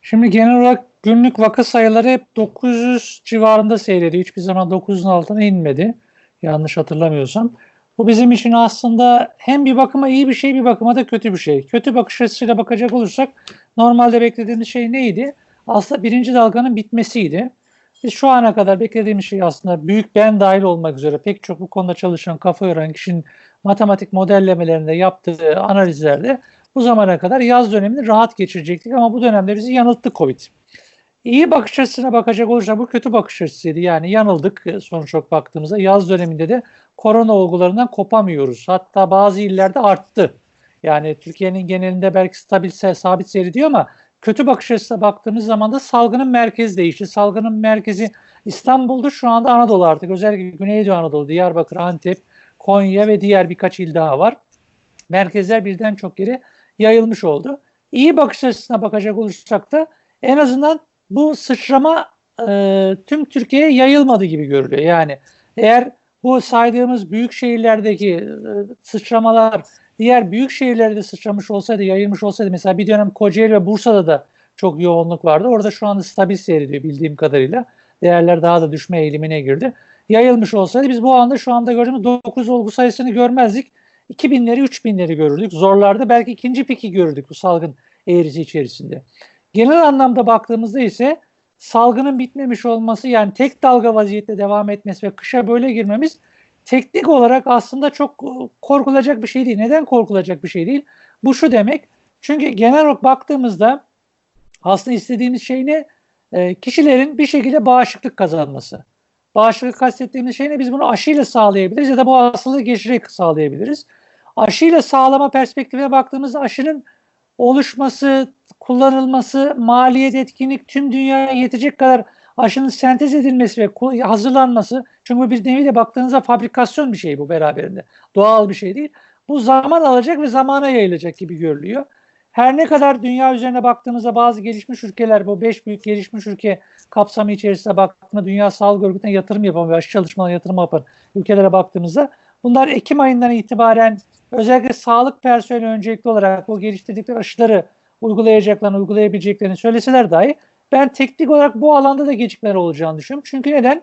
Şimdi genel olarak günlük vaka sayıları hep 900 civarında seyrediyor. Hiçbir zaman 900'ün altına inmedi. Yanlış hatırlamıyorsam. Bu bizim için aslında hem bir bakıma iyi bir şey, bir bakıma da kötü bir şey. Kötü bakış açısıyla bakacak olursak normalde beklediğimiz şey neydi? Aslında birinci dalganın bitmesiydi. Biz şu ana kadar beklediğimiz şey aslında büyük ben dahil olmak üzere pek çok bu konuda çalışan, kafa yoran kişinin matematik modellemelerinde yaptığı analizlerde bu zamana kadar yaz dönemini rahat geçirecektik ama bu dönemde bizi yanılttı Covid. İyi bakış açısına bakacak olursak bu kötü bakış açısıydı. Yani yanıldık sonuç olarak baktığımızda. Yaz döneminde de korona olgularından kopamıyoruz. Hatta bazı illerde arttı. Yani Türkiye'nin genelinde belki stabil, sabit seyrediyor ama kötü bakış açısına baktığımız zaman da salgının merkezi değişti. Salgının merkezi İstanbul'da, şu anda Anadolu artık. Özellikle Güneydoğu Anadolu, Diyarbakır, Antep, Konya ve diğer birkaç il daha var. Merkezler birden çok yere yayılmış oldu. İyi bakış açısına bakacak olursak da en azından bu sıçrama tüm Türkiye'ye yayılmadı gibi görülüyor. Yani eğer bu saydığımız büyük şehirlerdeki sıçramalar diğer büyük şehirlerde sıçramış olsaydı, yayılmış olsaydı, mesela bir dönem Kocaeli ve Bursa'da da çok yoğunluk vardı. Orada şu anda stabil seyrediyor bildiğim kadarıyla. Değerler daha da düşme eğilimine girdi. Yayılmış olsaydı biz bu anda şu anda gördüğümüz 9 olgu sayısını görmezdik. 2000'leri 3000'leri görürdük. Zorlarda belki ikinci piki görürdük bu salgın eğrisi içerisinde. Genel anlamda baktığımızda ise salgının bitmemiş olması, yani tek dalga vaziyette devam etmesi ve kışa böyle girmemiz teknik olarak aslında çok korkulacak bir şey değil. Neden korkulacak bir şey değil? Bu şu demek. Çünkü genel olarak baktığımızda aslında istediğimiz şey ne? Kişilerin bir şekilde bağışıklık kazanması. Bağışıklık kastettiğimiz şey ne? Biz bunu aşıyla sağlayabiliriz ya da bu hastalığı geçirerek sağlayabiliriz. Aşıyla sağlama perspektifine baktığımızda aşının oluşması, kullanılması, maliyet, etkinlik, tüm dünyaya yetecek kadar aşının sentez edilmesi ve hazırlanması. Çünkü bu bir nevi de baktığınızda fabrikasyon bir şey bu beraberinde. Doğal bir şey değil. Bu zaman alacak ve zamana yayılacak gibi görülüyor. Her ne kadar dünya üzerine baktığımızda bazı gelişmiş ülkeler, bu 5 büyük gelişmiş ülke kapsamı içerisinde baktığımızda Dünya Sağlık Örgütü'ne yatırım yapan ve aşı çalışmalarına yatırım yapan ülkelere baktığımızda bunlar Ekim ayından itibaren özellikle sağlık personeli öncelikli olarak bu geliştirdikleri aşıları uygulayacaklarını, uygulayabileceklerini söyleseler dahi ben teknik olarak bu alanda da gecikmeler olacağını düşünüyorum. Çünkü neden?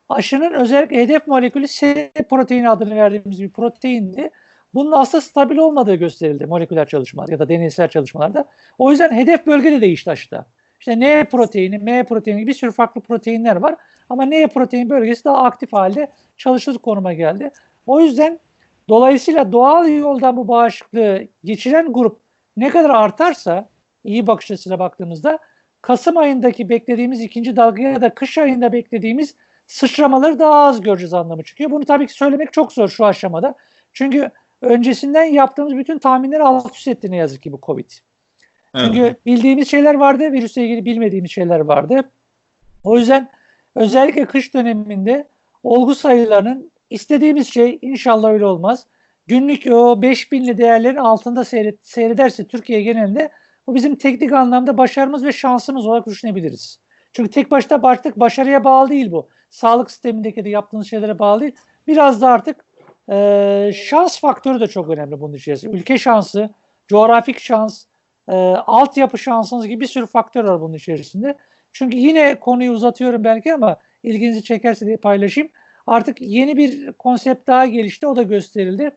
Aşının özellikle hedef molekülü S proteini adını verdiğimiz bir proteindi. Bunun aslında stabil olmadığı gösterildi moleküler çalışmalar ya da deneysel çalışmalarda. O yüzden hedef bölge de değişti aşıda. İşte N proteini, M proteini gibi bir sürü farklı proteinler var. Ama N protein bölgesi daha aktif halde çalışır konuma geldi. O yüzden dolayısıyla doğal yoldan bu bağışıklığı geçiren grup ne kadar artarsa, iyi bakış açısıyla baktığımızda Kasım ayındaki beklediğimiz ikinci dalga ya da kış ayında beklediğimiz sıçramaları daha az göreceğiz anlamı çıkıyor. Bunu tabii ki söylemek çok zor şu aşamada. Çünkü öncesinden yaptığımız bütün tahminleri alt üst etti ne yazık ki bu Covid. Çünkü evet, bildiğimiz şeyler vardı, virüsle ilgili bilmediğimiz şeyler vardı. O yüzden özellikle kış döneminde olgu sayılarının istediğimiz şey, inşallah öyle olmaz, günlük o 5000'li değerlerin altında seyrederse Türkiye genelinde bu bizim teknik anlamda başarımız ve şansımız olarak düşünebiliriz. Çünkü tek başına artık başarıya bağlı değil bu. Sağlık sistemindeki de yaptığınız şeylere bağlı değil. Biraz da artık şans faktörü de çok önemli bunun içerisinde. Ülke şansı, coğrafik şans, altyapı şansınız gibi bir sürü faktör var bunun içerisinde. Çünkü yine konuyu uzatıyorum belki ama ilginizi çekerse diye paylaşayım. Artık yeni bir konsept daha gelişti, o da gösterildi.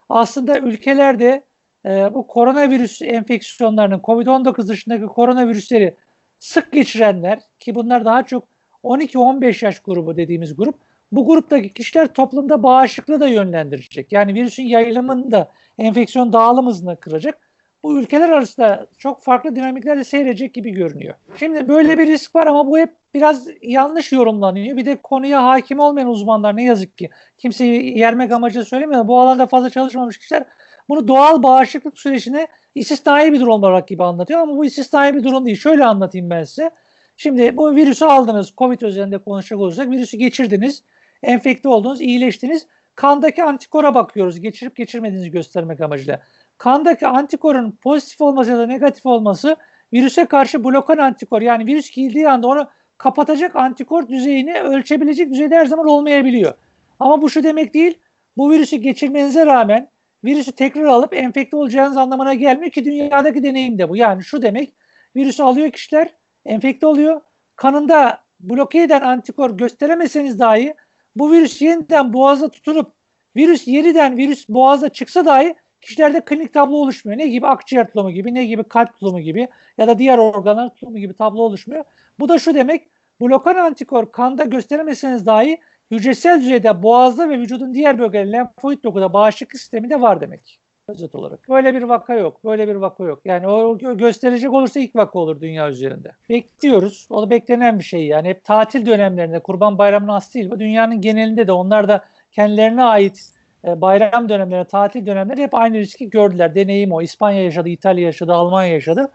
Aslında ülkelerde bu koronavirüs enfeksiyonlarının, Covid-19 dışındaki koronavirüsleri sık geçirenler, ki bunlar daha çok 12-15 yaş grubu dediğimiz grup, bu gruptaki kişiler toplumda bağışıklığı da yönlendirecek. Yani virüsün yayılımını da, enfeksiyon dağılım hızını kıracak. Bu ülkeler arasında çok farklı dinamiklerle seyredecek gibi görünüyor. Şimdi böyle bir risk var ama bu hep biraz yanlış yorumlanıyor. Bir de konuya hakim olmayan uzmanlar, ne yazık ki, kimseyi yermek amacıyla söylemiyor. Bu alanda fazla çalışmamış kişiler bunu doğal bağışıklık sürecine istisnai bir durum olarak gibi anlatıyor ama bu istisnai bir durum değil. Şöyle anlatayım ben size. Şimdi bu virüsü aldınız, Covid özelinde konuşacak olursak, virüsü geçirdiniz, enfekte oldunuz, iyileştiniz. Kandaki antikora bakıyoruz, geçirip geçirmediğinizi göstermek amacıyla. Kandaki antikorun pozitif olması ya da negatif olması virüse karşı blokan antikor, yani virüs girdiği anda onu kapatacak antikor düzeyini ölçebilecek düzeyde her zaman olmayabiliyor. Ama bu şu demek değil, bu virüsü geçirmenize rağmen virüsü tekrar alıp enfekte olacağınız anlamına gelmiyor ki dünyadaki deneyim de bu. Yani şu demek, virüsü alıyor kişiler, enfekte oluyor. Kanında bloke eden antikor gösteremeseniz dahi bu virüs yeniden boğazda tutunup virüs boğazda çıksa dahi kişilerde klinik tablo oluşmuyor. Ne gibi? Akciğer tulumu gibi, ne gibi? Kalp tulumu gibi ya da diğer organlar tulumu gibi tablo oluşmuyor. Bu da şu demek, blokan antikor kanda gösteremeseniz dahi hücresel düzeyde boğazda ve vücudun diğer bölgeleri, lenfoid dokuda, bağışıklık sisteminde var demek. Özet olarak. Böyle bir vaka yok. Böyle bir vaka yok. Yani o gösterecek olursa ilk vaka olur dünya üzerinde. Bekliyoruz. O da beklenen bir şey yani. Hep tatil dönemlerinde, Kurban Bayramı'na has değil. Bu dünyanın genelinde de onlar da kendilerine ait bayram dönemleri, tatil dönemleri hep aynı riski gördüler. Deneyim o. İspanya yaşadı, İtalya yaşadı, Almanya yaşadı.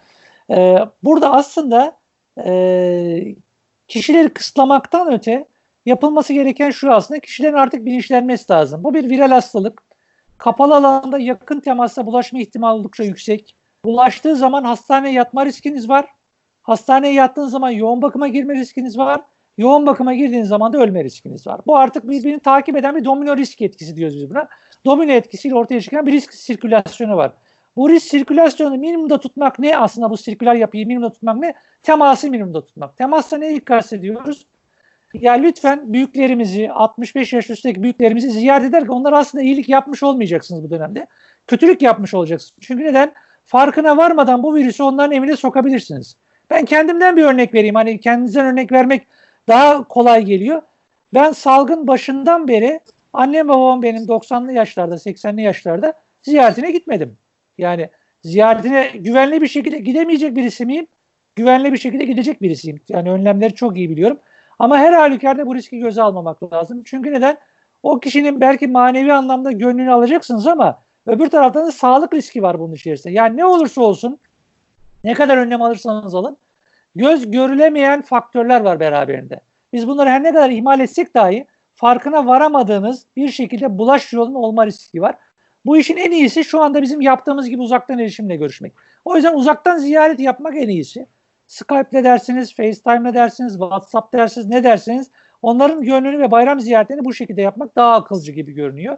Burada aslında kişileri kısıtlamaktan öte yapılması gereken şu aslında, kişilerin artık bilinçlenmesi lazım. Bu bir viral hastalık. Kapalı alanda yakın temasla bulaşma ihtimali oldukça yüksek. Bulaştığı zaman hastaneye yatma riskiniz var. Hastaneye yattığınız zaman yoğun bakıma girme riskiniz var. Yoğun bakıma girdiğiniz zaman da ölme riskiniz var. Bu artık birbirini takip eden bir domino risk etkisi diyoruz biz buna. Domino etkisiyle ortaya çıkan bir risk sirkülasyonu var. Bu risk sirkülasyonu minimumda tutmak ne? Aslında bu sirküler yapıyı minimumda tutmak ne? Teması minimumda tutmak. Temasla ne dikkat ediyoruz? Ya lütfen büyüklerimizi, 65 yaş üstündeki büyüklerimizi ziyaret ederken onlara aslında iyilik yapmış olmayacaksınız bu dönemde. Kötülük yapmış olacaksınız. Çünkü neden? Farkına varmadan bu virüsü onların evine sokabilirsiniz. Ben kendimden bir örnek vereyim. Hani kendinizden örnek vermek daha kolay geliyor. Ben salgın başından beri annem babam benim 90'lı yaşlarda, 80'li yaşlarda ziyaretine gitmedim. Yani ziyaretine güvenli bir şekilde gidemeyecek birisi miyim? Güvenli bir şekilde gidecek birisiyim. Yani önlemleri çok iyi biliyorum. Ama her halükarda bu riski göze almamak lazım. Çünkü neden? O kişinin belki manevi anlamda gönlünü alacaksınız ama öbür taraftan da sağlık riski var bunun içerisinde. Yani ne olursa olsun, ne kadar önlem alırsanız alın, göz görülemeyen faktörler var beraberinde. Biz bunları her ne kadar ihmal etsek dahi farkına varamadığımız bir şekilde bulaş yolunun olma riski var. Bu işin en iyisi şu anda bizim yaptığımız gibi uzaktan erişimle görüşmek. O yüzden uzaktan ziyaret yapmak en iyisi. Skype'le dersiniz, FaceTime'le dersiniz, WhatsApp dersiniz, ne dersiniz? Onların gönlünü ve bayram ziyaretlerini bu şekilde yapmak daha akılcı gibi görünüyor.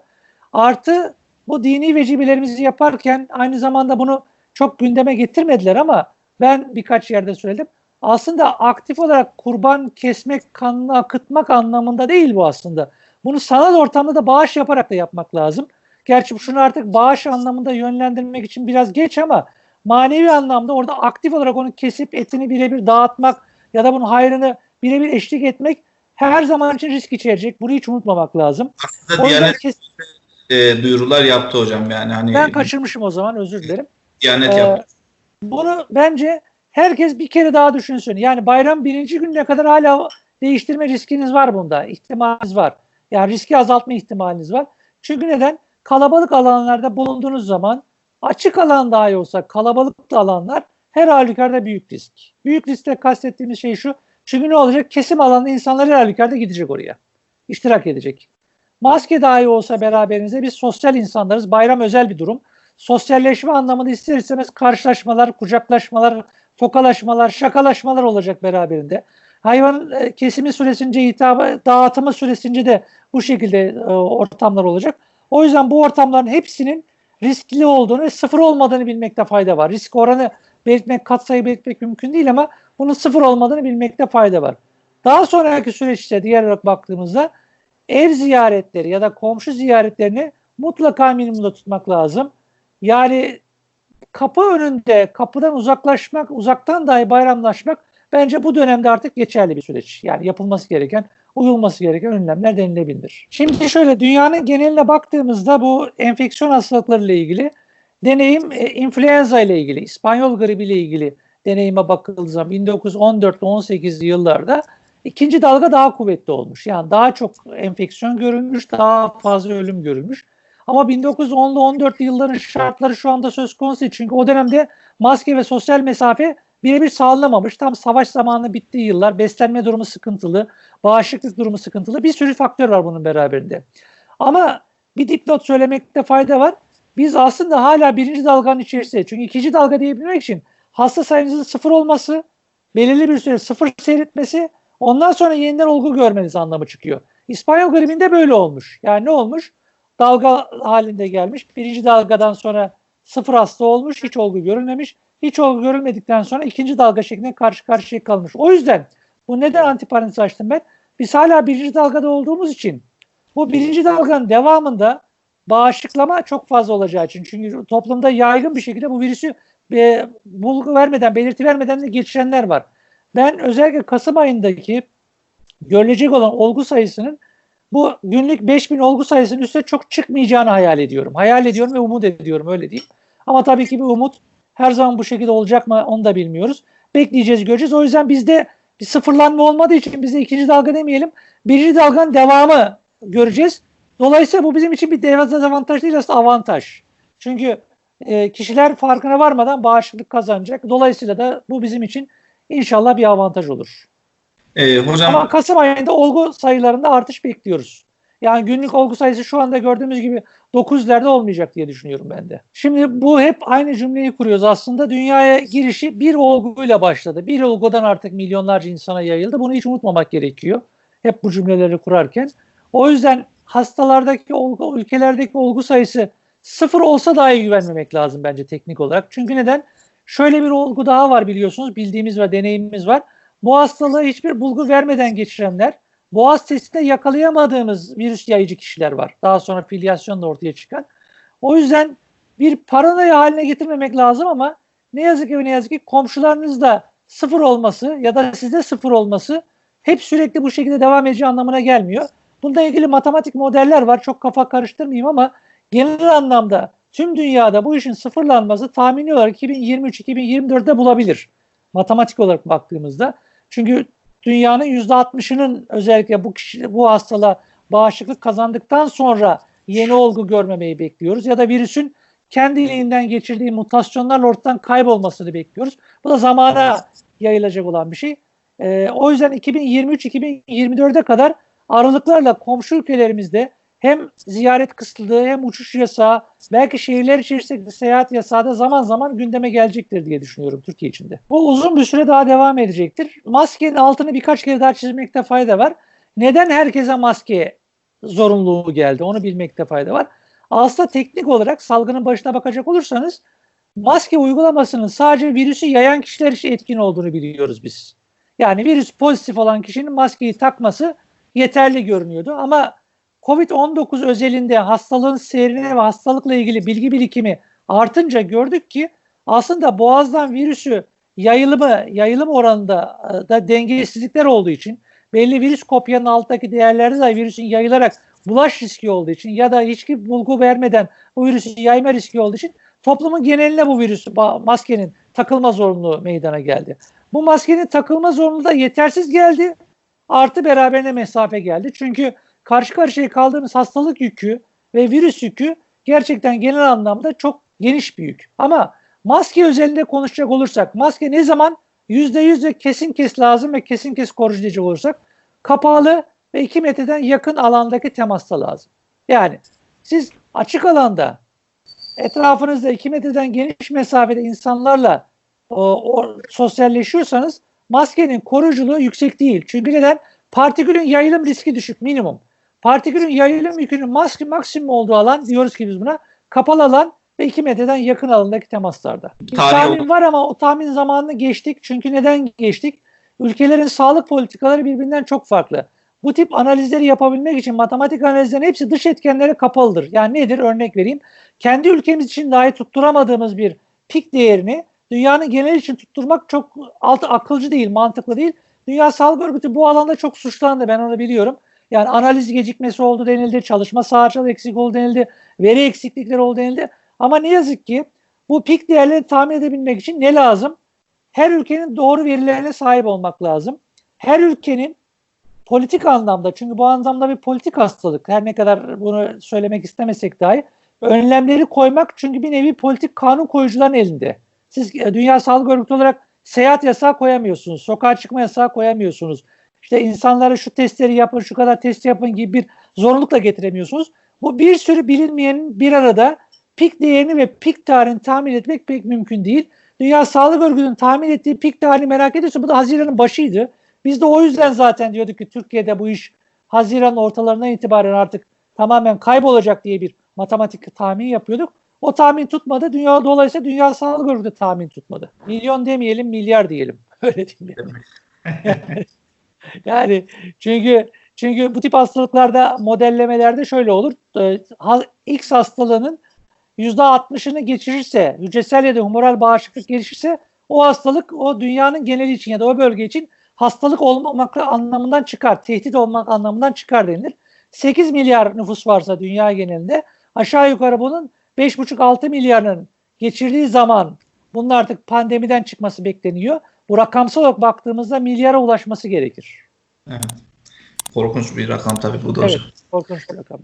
Artı bu dini vecibelerimizi yaparken aynı zamanda bunu çok gündeme getirmediler ama ben birkaç yerde söyledim. Aslında aktif olarak kurban kesmek, kanını akıtmak anlamında değil bu aslında. Bunu sanal ortamda da bağış yaparak da yapmak lazım. Gerçi şunu artık bağış anlamında yönlendirmek için biraz geç ama manevi anlamda orada aktif olarak onu kesip etini birebir dağıtmak ya da bunun hayrını birebir eşlik etmek her zaman için risk içerecek. Bunu hiç unutmamak lazım. Aslında Diyanet duyurular yaptı hocam, yani hani ben kaçırmışım o zaman, özür dilerim. Diyanet yaptı. Bunu bence herkes bir kere daha düşünsün. Yani bayram birinci gününe kadar hala değiştirme riskiniz var bunda. İhtimaliniz var. Yani riski azaltma ihtimaliniz var. Çünkü neden? Kalabalık alanlarda bulunduğunuz zaman, açık alan dahi olsa kalabalık alanlar her halükarda büyük risk. Büyük riskle kastettiğimiz şey şu. Çünkü ne olacak? Kesim alanında insanlar her halükarda gidecek oraya. İştirak edecek. Maske dahi olsa beraberinize, biz sosyal insanlarız. Bayram özel bir durum. Sosyalleşme anlamında ister istemez karşılaşmalar, kucaklaşmalar, tokalaşmalar, şakalaşmalar olacak beraberinde. Hayvan kesimi süresince, dağıtımı süresince de bu şekilde ortamlar olacak. O yüzden bu ortamların hepsinin riskli olduğunu ve sıfır olmadığını bilmekte fayda var. Risk oranı belirtmek, katsayı belirtmek mümkün değil ama bunun sıfır olmadığını bilmekte fayda var. Daha sonraki süreçte diğer olarak baktığımızda ev ziyaretleri ya da komşu ziyaretlerini mutlaka minimumda tutmak lazım. Yani kapı önünde, kapıdan uzaklaşmak, uzaktan dahi bayramlaşmak bence bu dönemde artık geçerli bir süreç. Yani yapılması gereken, uyulması gereken önlemler denilebilir. Şimdi şöyle, dünyanın geneline baktığımızda bu enfeksiyon hastalıklarıyla ilgili deneyim influenza ile ilgili, İspanyol gribi ile ilgili deneyime bakıldığı zaman 1914 ve 18'li yıllarda ikinci dalga daha kuvvetli olmuş. Yani daha çok enfeksiyon görülmüş, daha fazla ölüm görülmüş. Ama 1910'lu 14'lü yılların şartları şu anda söz konusu değil. Çünkü o dönemde maske ve sosyal mesafe birebir sağlanamamış. Tam savaş zamanı bittiği yıllar, beslenme durumu sıkıntılı, bağışıklık durumu sıkıntılı. Bir sürü faktör var bunun beraberinde. Ama bir dipnot söylemekte fayda var. Biz aslında hala birinci dalganın içerisinde. Çünkü ikinci dalga diyebilmek için hasta sayınızın sıfır olması, belirli bir süre sıfır seyretmesi, ondan sonra yeniden olgu görmeniz anlamı çıkıyor. İspanyol gribinde böyle olmuş. Yani ne olmuş? Dalga halinde gelmiş. Birinci dalgadan sonra sıfır hasta olmuş, hiç olgu görülmemiş. hiç olgu görülmedikten sonra ikinci dalga şeklinde karşı karşıya kalmış. O yüzden bu neden antiparantez açtım ben? Biz hala birinci dalgada olduğumuz için bu birinci dalganın devamında bağışıklama çok fazla olacağı için. Çünkü toplumda yaygın bir şekilde bu virüsü bulgu vermeden, belirti vermeden de geçirenler var. Ben özellikle Kasım ayındaki görülecek olan olgu sayısının bu günlük 5000 olgu sayısının üstüne çok çıkmayacağını hayal ediyorum. Hayal ediyorum ve umut ediyorum, öyle diyeyim. Ama tabii ki bir umut her zaman bu şekilde olacak mı onu da bilmiyoruz. Bekleyeceğiz, göreceğiz. O yüzden bizde bir sıfırlanma olmadığı için biz de ikinci dalga demeyelim. Birinci dalganın devamı göreceğiz. Dolayısıyla bu bizim için bir dezavantaj değil, aslında avantaj. Çünkü kişiler farkına varmadan bağışıklık kazanacak. Dolayısıyla da bu bizim için inşallah bir avantaj olur. Hocam, ama Kasım ayında olgu sayılarında artış bekliyoruz. Yani günlük olgu sayısı şu anda gördüğümüz gibi 900'lerde olmayacak diye düşünüyorum ben de. Şimdi bu hep aynı cümleyi kuruyoruz aslında. Dünyaya girişi bir olguyla başladı. Bir olgudan artık milyonlarca insana yayıldı. Bunu hiç unutmamak gerekiyor. Hep bu cümleleri kurarken. O yüzden hastalardaki olgu, ülkelerdeki olgu sayısı sıfır olsa dahi güvenmemek lazım bence teknik olarak. Çünkü neden? Şöyle bir olgu daha var, biliyorsunuz. Bildiğimiz ve deneyimimiz var. Bu hastalığı hiçbir bulgu vermeden geçirenler, boğaz testinde yakalayamadığımız virüs yayıcı kişiler var. Daha sonra filyasyonla ortaya çıkan. O yüzden bir paranoya haline getirmemek lazım ama ne yazık ki komşularınızda sıfır olması ya da sizde sıfır olması hep sürekli bu şekilde devam edeceği anlamına gelmiyor. Bununla ilgili matematik modeller var. Çok kafa karıştırmayayım ama genel anlamda tüm dünyada bu işin sıfırlanması tahmini olarak 2023-2024'de bulabilir. Matematik olarak baktığımızda. Çünkü dünyanın %60'ının özellikle bu hastalığa bağışıklık kazandıktan sonra yeni olgu görmemeyi bekliyoruz. Ya da virüsün kendiliğinden geçirdiği mutasyonlarla ortadan kaybolmasını bekliyoruz. Bu da zamana yayılacak olan bir şey. O yüzden 2023-2024'e kadar aralıklarla komşu ülkelerimizde hem ziyaret kısıtlılığı hem uçuş yasağı, belki şehirler içerisinde seyahat yasağı da zaman zaman gündeme gelecektir diye düşünüyorum Türkiye içinde. Bu uzun bir süre daha devam edecektir. Maskenin altını birkaç kere daha çizmekte fayda var. Neden herkese maske zorunluluğu geldi? Onu bilmekte fayda var. Aslında teknik olarak salgının başına bakacak olursanız maske uygulamasının sadece virüsü yayan kişiler için etkin olduğunu biliyoruz biz. Yani virüs pozitif olan kişinin maskeyi takması yeterli görünüyordu ama Covid-19 özelinde hastalığın seyrine ve hastalıkla ilgili bilgi birikimi artınca gördük ki aslında boğazdan virüsü yayılım oranında da dengesizlikler olduğu için, belli virüs kopyanın alttaki değerlerde de virüsün yayılarak bulaş riski olduğu için ya da hiçbir bulgu vermeden bu virüsü yayma riski olduğu için toplumun geneline bu maskenin takılma zorunluluğu meydana geldi. Bu maskenin takılma zorunluluğu da yetersiz geldi. Artı beraberine mesafe geldi. Çünkü karşı karşıya kaldığımız hastalık yükü ve virüs yükü gerçekten genel anlamda çok geniş bir yük. Ama maske özelinde konuşacak olursak, maske ne zaman %100 ve kesin kes lazım ve kesin kes koruyucu diyecek olursak, kapalı ve 2 metreden yakın alandaki temasta lazım. Yani siz açık alanda etrafınızda 2 metreden geniş mesafede insanlarla sosyalleşiyorsanız maskenin koruyuculuğu yüksek değil. Çünkü neden? Partikülün yayılım riski düşük, minimum. Partikülün yayılım yükünün maksimum olduğu alan, diyoruz ki biz buna, kapalı alan ve 2 metreden yakın alandaki temaslarda. Bir tahmin var ama o tahmin zamanını geçtik. Çünkü neden geçtik? Ülkelerin sağlık politikaları birbirinden çok farklı. Bu tip analizleri yapabilmek için matematik analizlerin hepsi dış etkenlere kapalıdır. Yani nedir? Örnek vereyim. Kendi ülkemiz için dahi tutturamadığımız bir pik değerini dünyanın genel için tutturmak çok akılcı değil, mantıklı değil. Dünya Sağlık Örgütü bu alanda çok suçlandı, ben onu biliyorum. Yani analiz gecikmesi oldu denildi, çalışma sahaçalı eksik oldu denildi, veri eksiklikleri oldu denildi. Ama ne yazık ki bu pik değerlerini tahmin edebilmek için ne lazım? Her ülkenin doğru verilerine sahip olmak lazım. Her ülkenin politik anlamda, çünkü bu anlamda bir politik hastalık, her ne kadar bunu söylemek istemesek dahi, önlemleri koymak çünkü bir nevi politik kanun koyucuların elinde. Siz Dünya Sağlık Örgütü olarak seyahat yasağı koyamıyorsunuz, sokağa çıkma yasağı koyamıyorsunuz. İşte insanlara şu testleri yapın, şu kadar test yapın gibi bir zorunlulukla getiremiyorsunuz. Bu bir sürü bilinmeyenin bir arada pik değerini ve pik tarihini tahmin etmek pek mümkün değil. Dünya Sağlık Örgütü'nün tahmin ettiği pik tarihini merak ediyorsa bu da Haziran'ın başıydı. Biz de o yüzden zaten diyorduk ki Türkiye'de bu iş Haziran ortalarından itibaren artık tamamen kaybolacak diye bir matematik tahmin yapıyorduk. O tahmin tutmadı. Dolayısıyla Dünya Sağlık Örgütü tahmin tutmadı. Milyon demeyelim, milyar diyelim. Öyle diyeyim yani. Yani çünkü bu tip hastalıklarda modellemelerde şöyle olur. X hastalığının %60'ını geçirirse, hücresel ya da humoral bağışıklık gelişirse o hastalık o dünyanın geneli için ya da o bölge için hastalık olmamak anlamından çıkar. Tehdit olmak anlamından çıkar denilir. 8 milyar nüfus varsa dünya genelinde aşağı yukarı bunun 5,5-6 milyarının geçirdiği zaman bunun artık pandemiden çıkması bekleniyor. Bu rakamsal olarak baktığımızda milyara ulaşması gerekir. Evet. Korkunç bir rakam tabii bu da Evet, hocam. korkunç bir rakam.